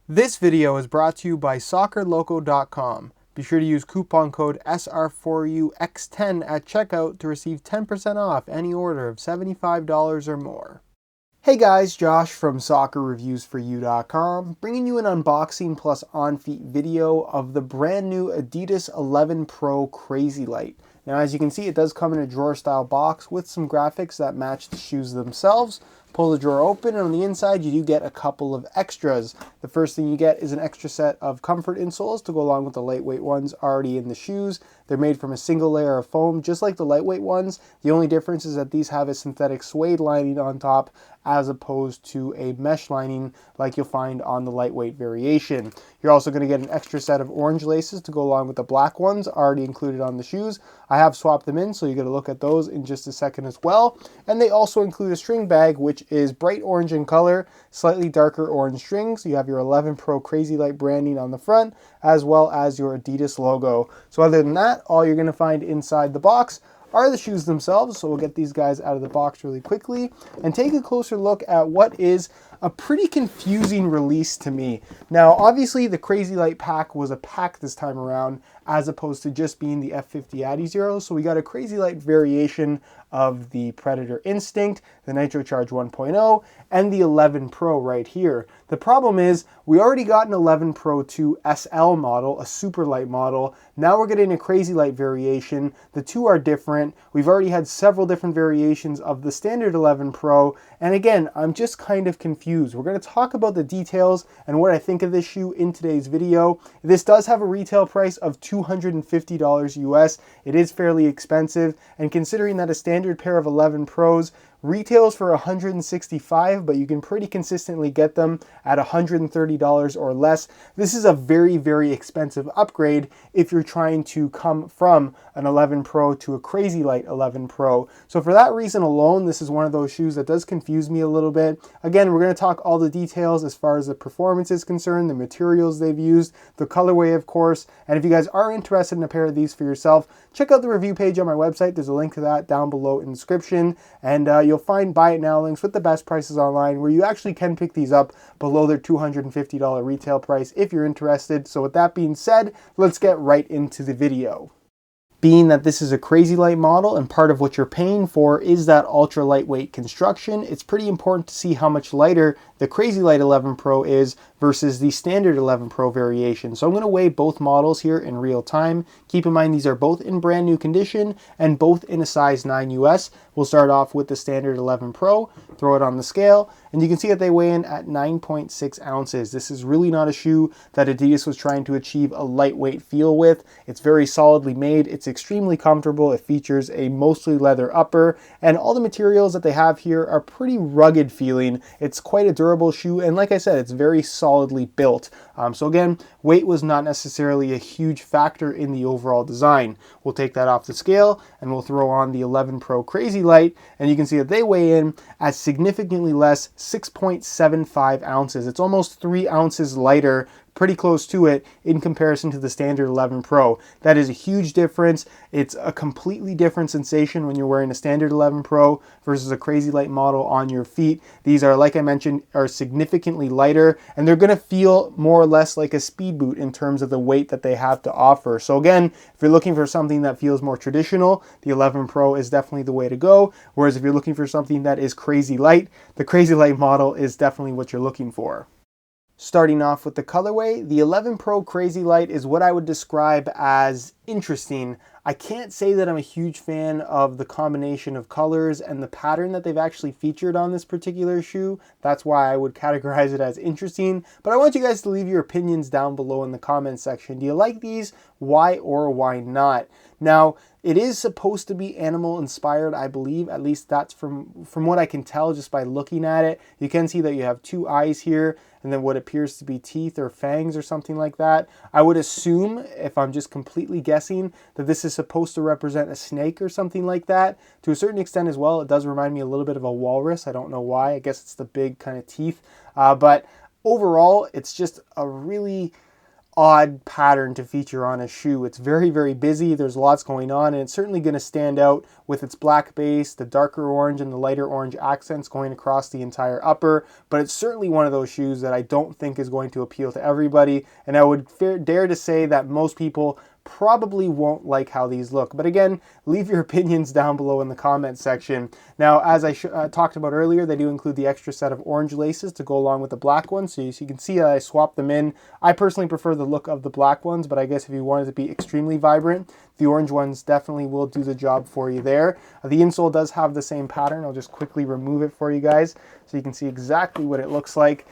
This video is brought to you by soccerloco.com. Be sure to use coupon code SR4UX10 at checkout to receive 10% off any order of $75 or more. Hey guys, Josh from soccerreviewsforyou.com, bringing you an unboxing plus on-feet video of the brand new Adidas 11Pro CrazyLight. Now as you can see, it does come in a drawer style box with some graphics that match the shoes themselves. Pull the drawer open, and on the inside you do get a couple of extras. The first thing you get is an extra set of comfort insoles to go along with the lightweight ones already in the shoes. They're made from a single layer of foam, just like the lightweight ones. The only difference is that these have a synthetic suede lining on top as opposed to a mesh lining like you'll find on the lightweight variation. You're also going to get an extra set of orange laces to go along with the black ones already included on the shoes. I have swapped them in, so you get a look at those in just a second as well. And they also include a string bag, which is bright orange in color, slightly darker orange strings. You have your 11 Pro CrazyLight branding on the front, as well as your Adidas logo. So other than that, all you're going to find inside the box are the shoes themselves. So we'll get these guys out of the box really quickly and take a closer look at what is a pretty confusing release to me. Now, obviously the CrazyLight pack was a pack this time around as opposed to just being the F50 Adizero. So we got a CrazyLight variation of the Predator Instinct, the Nitrocharge 1.0, and the 11 Pro right here. The problem is we already got an 11 Pro 2 SL model, a super light model. Now we're getting a CrazyLight variation. The two are different. We've already had several different variations of the standard 11 Pro. And again, I'm just kind of confused. We're going to talk about the details and what I think of this shoe in today's video. This does have a retail price of $250 US. It is fairly expensive, and considering that a standard pair of 11 Pros retails for $165, but you can pretty consistently get them at $130 or less. This is a very, very expensive upgrade if you're trying to come from an 11 Pro to a CrazyLight 11 Pro. So for that reason alone, this is one of those shoes that does confuse me a little bit. Again, we're going to talk all the details as far as the performance is concerned, the materials they've used, the colorway, of course. And if you guys are interested in a pair of these for yourself, check out the review page on my website. There's a link to that down below in the description. And you'll find buy it now links with the best prices online where you actually can pick these up below their $250 retail price if you're interested. So with that being said, let's get right into the video. Being that this is a CrazyLight model and part of what you're paying for is that ultra lightweight construction, it's pretty important to see how much lighter the CrazyLight 11 Pro is versus the standard 11 Pro variation. So I'm going to weigh both models here in real time. Keep in mind these are both in brand new condition and both in a size 9 US. We'll start off with the standard 11 Pro, throw it on the scale, and you can see that they weigh in at 9.6 ounces. This is really not a shoe that Adidas was trying to achieve a lightweight feel with. It's very solidly made. It's extremely comfortable. It features a mostly leather upper, and all the materials that they have here are pretty rugged feeling. It's quite a durable shoe, and like I said, it's very solidly built. So again, weight was not necessarily a huge factor in the overall design. We'll take that off the scale and we'll throw on the 11 Pro CrazyLight, and you can see that they weigh in at significantly less, 6.75 ounces. It's almost 3 ounces lighter, pretty close to it in comparison to the standard 11 Pro. That is a huge difference. It's a completely different sensation when you're wearing a standard 11 Pro versus a CrazyLight model on your feet. These are, like I mentioned, are significantly lighter, and they're going to feel more or less like a speed boot in terms of the weight that they have to offer. So again, if you're looking for something that feels more traditional, the 11 Pro is definitely the way to go. Whereas if you're looking for something that is CrazyLight, the CrazyLight model is definitely what you're looking for. Starting off with the colorway, the 11 Pro CrazyLight is what I would describe as interesting. I can't say that I'm a huge fan of the combination of colors and the pattern that they've actually featured on this particular shoe. That's why I would categorize it as interesting. But I want you guys to leave your opinions down below in the comments section. Do you like these? Why or why not? Now, it is supposed to be animal inspired, I believe. At least that's from what I can tell just by looking at it. You can see that you have two eyes here and then what appears to be teeth or fangs or something like that. I would assume, if I'm just completely guessing, that this is supposed to represent a snake or something like that. To a certain extent as well, it does remind me a little bit of a walrus. I don't know why. I guess it's the big kind of teeth. But overall, it's just a really odd pattern to feature on a shoe. It's very, very busy. There's lots going on, and it's certainly going to stand out with its black base, the darker orange and the lighter orange accents going across the entire upper. But it's certainly one of those shoes that I don't think is going to appeal to everybody, and I would dare to say that most people probably won't like how these look. But again, leave your opinions down below in the comment section. Now, as I talked about earlier, they do include the extra set of orange laces to go along with the black ones. So you can see I swapped them in. I personally prefer the look of the black ones, but I guess if you wanted to be extremely vibrant, the orange ones definitely will do the job for you there. The insole does have the same pattern. I'll just quickly remove it for you guys so you can see exactly what it looks like.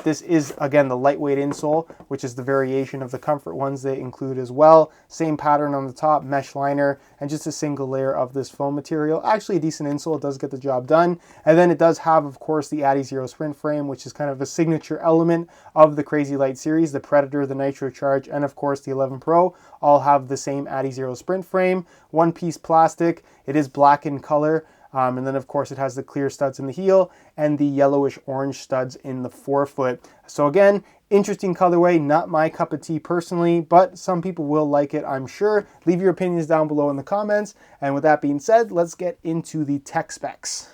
This is, again, the lightweight insole, which is the variation of the comfort ones they include as well. Same pattern on the top, mesh liner, and just a single layer of this foam material. Actually a decent insole, it does get the job done. And then it does have, of course, the Adi Zero Sprint frame, which is kind of a signature element of the CrazyLight series. The Predator, the Nitro Charge, and of course the 11 Pro all have the same Adi Zero Sprint frame. One piece plastic. It is black in color. And then, of course, it has the clear studs in the heel and the yellowish orange studs in the forefoot. So again, interesting colorway, not my cup of tea personally, but some people will like it, I'm sure. Leave your opinions down below in the comments. And with that being said, let's get into the tech specs.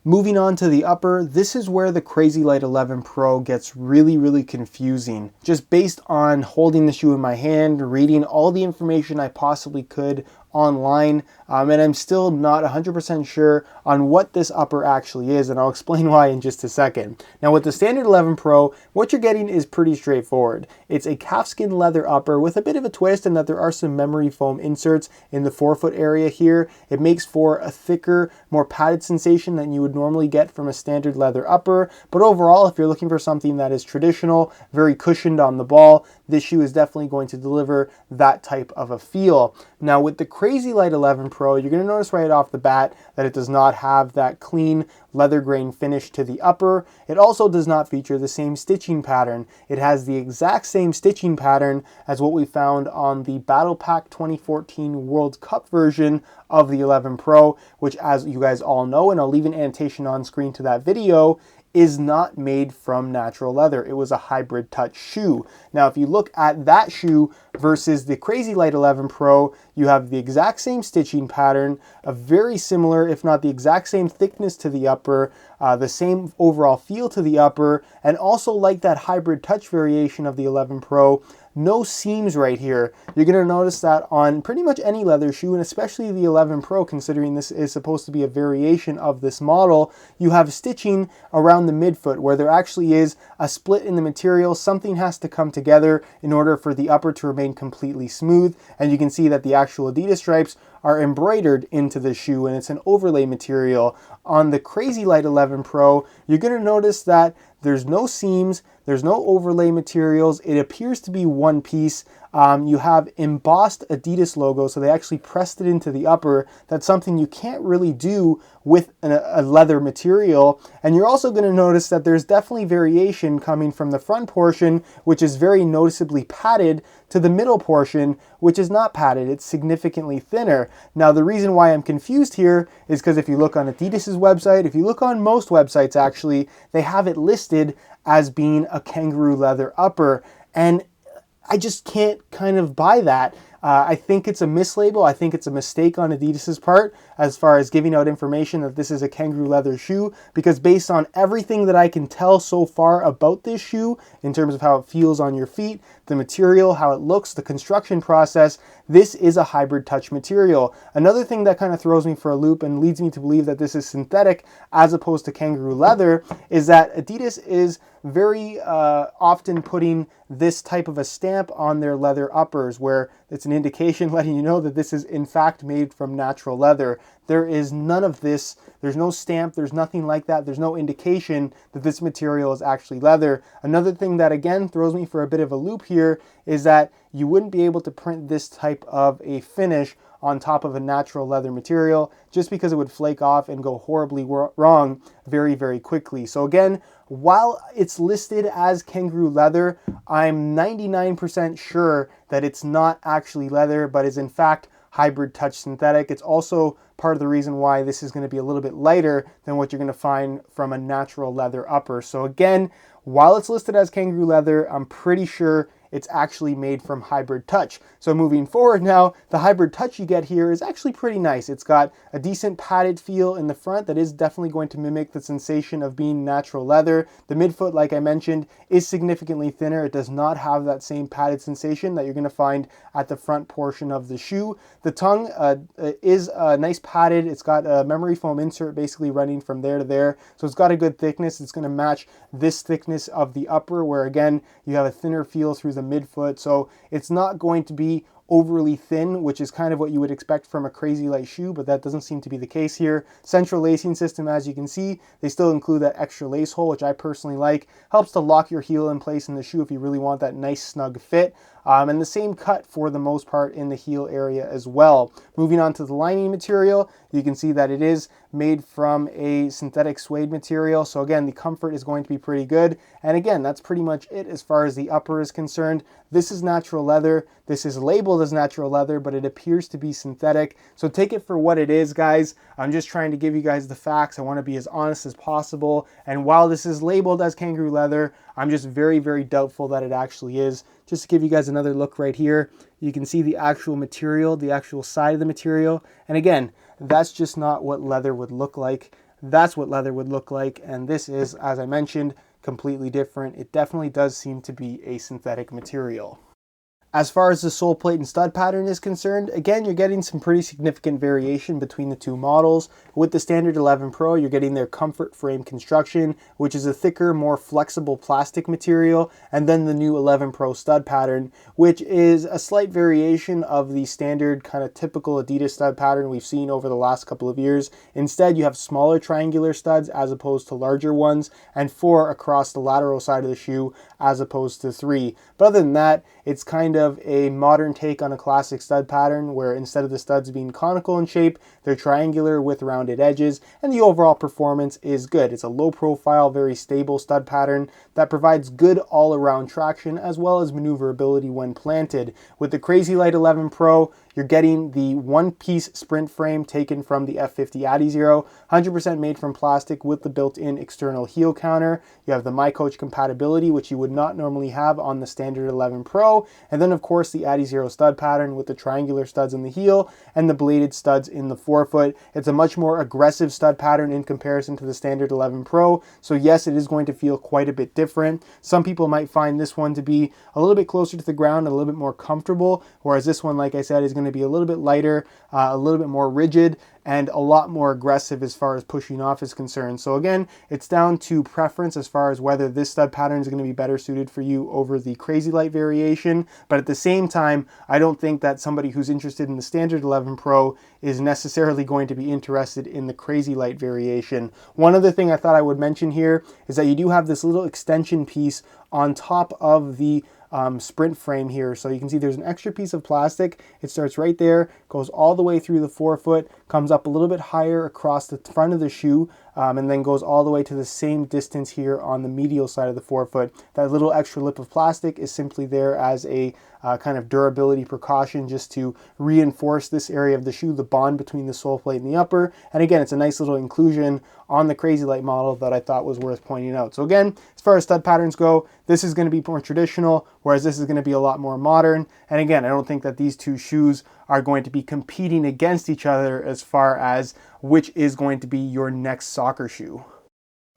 Moving on to the upper, this is where the CrazyLight 11 Pro gets really, really confusing. Just based on holding the shoe in my hand, reading all the information I possibly could online, and I'm still not 100% sure on what this upper actually is, and I'll explain why in just a second. Now with the standard 11 Pro, what you're getting is pretty straightforward. It's a calfskin leather upper with a bit of a twist in that there are some memory foam inserts in the forefoot area here. It makes for a thicker, more padded sensation than you would normally get from a standard leather upper, but overall, if you're looking for something that is traditional, very cushioned on the ball, this shoe is definitely going to deliver that type of a feel. Now with the CrazyLight 11 Pro, you're going to notice right off the bat that it does not have that clean leather grain finish to the upper. It also does not feature the same stitching pattern. It has the exact same stitching pattern as what we found on the Battle Pack 2014 World Cup version of the 11 Pro, which, as you guys all know, and I'll leave an annotation on screen to that video, is not made from natural leather. It was a hybrid touch shoe. Now, if you look at that shoe versus the CrazyLight 11 Pro, you have the exact same stitching pattern, a very similar, if not the exact same thickness to the upper, the same overall feel to the upper, and also like that hybrid touch variation of the 11 Pro, no seams right here. You're going to notice that on pretty much any leather shoe, and especially the 11 Pro, considering this is supposed to be a variation of this model, you have stitching around the midfoot where there actually is a split in the material. Something has to come together in order for the upper to remain completely smooth, and you can see that the actual Adidas stripes are embroidered into the shoe, and it's an overlay material. On the CrazyLight 11 Pro, you're going to notice that there's no seams, there's no overlay materials. It appears to be one piece. You have embossed Adidas logo, so they actually pressed it into the upper. That's something you can't really do with a leather material. And you're also going to notice that there's definitely variation coming from the front portion, which is very noticeably padded, to the middle portion, which is not padded. It's significantly thinner. Now, the reason why I'm confused here is because if you look on Adidas's website, if you look on most websites actually, they have it listed as being a kangaroo leather upper, and I just can't kind of buy that. I think it's a mislabel. I think it's a mistake on Adidas's part as far as giving out information that this is a kangaroo leather shoe, because based on everything that I can tell so far about this shoe, in terms of how it feels on your feet, the material, how it looks, the construction process, this is a hybrid touch material. Another thing that kind of throws me for a loop and leads me to believe that this is synthetic as opposed to kangaroo leather is that Adidas is very often putting this type of a stamp on their leather uppers, where it's an indication letting you know that this is in fact made from natural leather. There is none of this. There's no stamp. There's nothing like that. There's no indication that this material is actually leather. Another thing that again throws me for a bit of a loop here is that you wouldn't be able to print this type of a finish on top of a natural leather material, just because it would flake off and go horribly wrong very, very quickly. So again, while it's listed as kangaroo leather, I'm 99% sure that it's not actually leather, but is in fact hybrid touch synthetic. It's also part of the reason why this is going to be a little bit lighter than what you're going to find from a natural leather upper. So again, while it's listed as kangaroo leather, I'm pretty sure it's actually made from hybrid touch. So moving forward now, the hybrid touch you get here is actually pretty nice. It's got a decent padded feel in the front that is definitely going to mimic the sensation of being natural leather. The midfoot, like I mentioned, is significantly thinner. It does not have that same padded sensation that you're going to find at the front portion of the shoe. The tongue is nice padded. It's got a memory foam insert basically running from there to there. So it's got a good thickness. It's going to match this thickness of the upper, where again, you have a thinner feel through the midfoot. So it's not going to be overly thin, which is kind of what you would expect from a CrazyLight shoe, but that doesn't seem to be the case here. Central lacing system, as you can see, they still include that extra lace hole, which I personally like. Helps to lock your heel in place in the shoe if you really want that nice snug fit. And the same cut for the most part in the heel area as well. Moving on to the lining material, you can see that it is made from a synthetic suede material. So again, the comfort is going to be pretty good. And again, that's pretty much it as far as the upper is concerned. This is natural leather. This is labeled as natural leather, but it appears to be synthetic. So take it for what it is, guys. I'm just trying to give you guys the facts. I want to be as honest as possible. And while this is labeled as kangaroo leather, I'm just very, very doubtful that it actually is. Just to give you guys another look right here, you can see the actual material, the actual side of the material. And again, that's just not what leather would look like. That's what leather would look like. And this is, as I mentioned, completely different. It definitely does seem to be a synthetic material. As far as the sole plate and stud pattern is concerned, again, you're getting some pretty significant variation between the two models. With the standard 11 Pro, you're getting their comfort frame construction, which is a thicker, more flexible plastic material, and then the new 11 Pro stud pattern, which is a slight variation of the standard kind of typical Adidas stud pattern we've seen over the last couple of years. Instead, you have smaller triangular studs as opposed to larger ones, and 4 across the lateral side of the shoe as opposed to 3. But other than that, it's kind of a modern take on a classic stud pattern where instead of the studs being conical in shape, they're triangular with rounded edges, and the overall performance is good. It's a low profile, very stable stud pattern that provides good all-around traction as well as maneuverability when planted. With the CrazyLight 11 Pro, you're getting the one-piece sprint frame taken from the F50 Adidas 100% made from plastic with the built-in external heel counter. You have the MyCoach compatibility, which you would not normally have on the standard 11 Pro. And then, of course, the Adidas stud pattern with the triangular studs in the heel and the bladed studs in the forefoot. It's a much more aggressive stud pattern in comparison to the standard 11 Pro. So yes, it is going to feel quite a bit different. Some people might find this one to be a little bit closer to the ground, a little bit more comfortable, whereas this one, like I said, is going to be a little bit lighter, a little bit more rigid, and a lot more aggressive as far as pushing off is concerned. So again, it's down to preference as far as whether this stud pattern is going to be better suited for you over the CrazyLight variation. But at the same time, I don't think that somebody who's interested in the standard 11 Pro is necessarily going to be interested in the CrazyLight variation. One other thing I thought I would mention here is that you do have this little extension piece on top of the sprint frame here. So you can see there's an extra piece of plastic. It starts right there, goes all the way through the forefoot, comes up a little bit higher across the front of the shoe, and then goes all the way to the same distance here on the medial side of the forefoot. That little extra lip of plastic is simply there as a kind of durability precaution just to reinforce this area of the shoe, the bond between the sole plate and the upper. And again, it's a nice little inclusion on the CrazyLight model that I thought was worth pointing out. So again, as far as stud patterns go, this is going to be more traditional, whereas this is going to be a lot more modern. And again, I don't think that these two shoes are going to be competing against each other as far as which is going to be your next soccer shoe.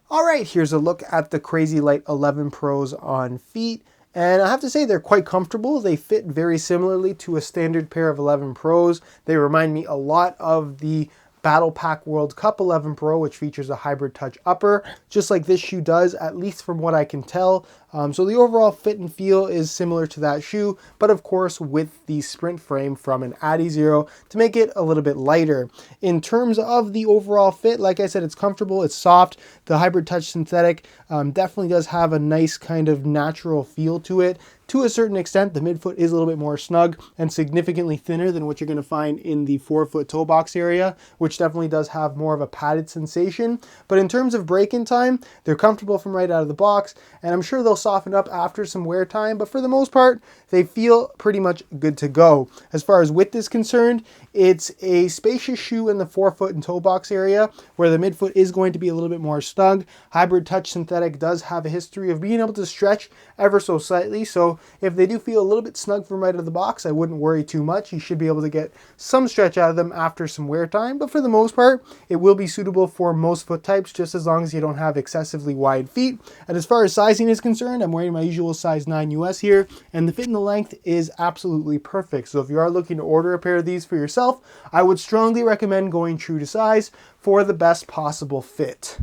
All right, here's a look at the CrazyLight 11 Pros on feet. And I have to say they're quite comfortable. They fit very similarly to a standard pair of 11 Pros. They remind me a lot of the Battle Pack World Cup 11 Pro, which features a hybrid touch upper, just like this shoe does, at least from what I can tell. So the overall fit and feel is similar to that shoe, but of course with the sprint frame from an Adidas to make it a little bit lighter. In terms of the overall fit, like I said, it's comfortable, it's soft. The hybrid touch synthetic definitely does have a nice kind of natural feel to it. To a certain extent, the midfoot is a little bit more snug and significantly thinner than what you're going to find in the forefoot toe box area, which definitely does have more of a padded sensation. But in terms of break-in time, they're comfortable from right out of the box, and I'm sure they'll soften up after some wear time, but for the most part, they feel pretty much good to go. As far as width is concerned, it's a spacious shoe in the forefoot and toe box area, where the midfoot is going to be a little bit more snug. Hybrid Touch Synthetic does have a history of being able to stretch ever so slightly, so if they do feel a little bit snug from right out of the box, I wouldn't worry too much. You should be able to get some stretch out of them after some wear time, but for the most part, it will be suitable for most foot types, just as long as you don't have excessively wide feet. And as far as sizing is concerned, I'm wearing my usual size 9 US here, and the fit and the length is absolutely perfect. So if you are looking to order a pair of these for yourself, I would strongly recommend going true to size for the best possible fit.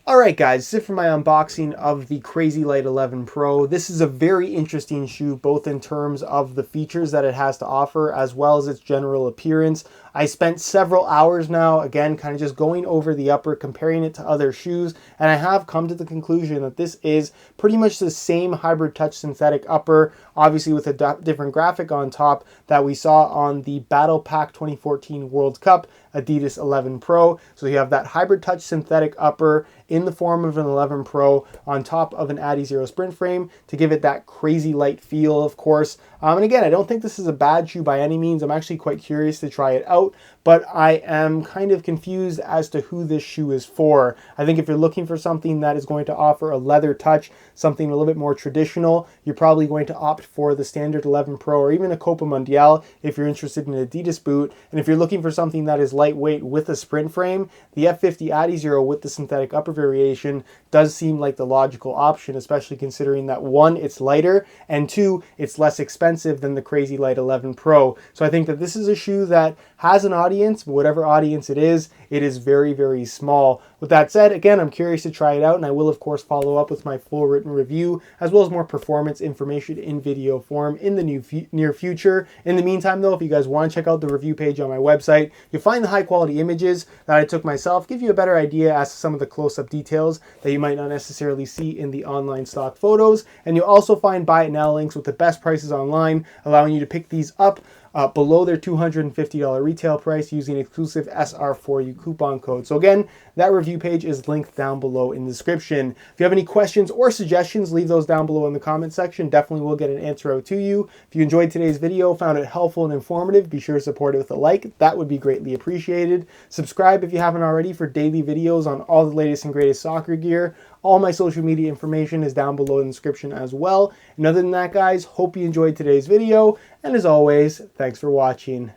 Alright guys, this is it for my unboxing of the CrazyLight 11 Pro. This is a very interesting shoe, both in terms of the features that it has to offer, as well as its general appearance. I spent several hours now, again, kind of just going over the upper, comparing it to other shoes, and I have come to the conclusion that this is pretty much the same Hybrid Touch Synthetic upper, obviously with a different graphic on top, that we saw on the Battle Pack 2014 World Cup Adidas 11 Pro. So you have that Hybrid Touch Synthetic upper in the form of an 11 Pro on top of an Adi Zero Sprint frame to give it that CrazyLight feel, of course. And again, I don't think this is a bad shoe by any means. I'm actually quite curious to try it out, but I am kind of confused as to who this shoe is for. I think if you're looking for something that is going to offer a leather touch, something a little bit more traditional, you're probably going to opt for the standard 11 Pro or even a Copa Mundial if you're interested in an Adidas boot. And if you're looking for something that is lightweight with a sprint frame, the F50 Adi Zero with the synthetic upper variation does seem like the logical option, especially considering that 1, it's lighter, and 2, it's less expensive than the CrazyLight 11 Pro. So I think that this is a shoe that has an audience, but whatever audience it is very, very small. With that said, again, I'm curious to try it out, and I will of course follow up with my full written review, as well as more performance information in video form in the near future. In the meantime though, if you guys want to check out the review page on my website, you'll find the high quality images that I took myself, give you a better idea as to some of the close-up details that you might not necessarily see in the online stock photos. And you'll also find buy it now links with the best prices online, allowing you to pick these up below their $250 retail price using exclusive SR4U coupon code. So again, that review page is linked down below in the description. If you have any questions or suggestions, leave those down below in the comment section. Definitely will get an answer out to you. If you enjoyed today's video, found it helpful and informative, be sure to support it with a like. That would be greatly appreciated. Subscribe if you haven't already for daily videos on all the latest and greatest soccer gear. All my social media information is down below in the description as well. And other than that, guys, hope you enjoyed today's video. And as always, thanks for watching.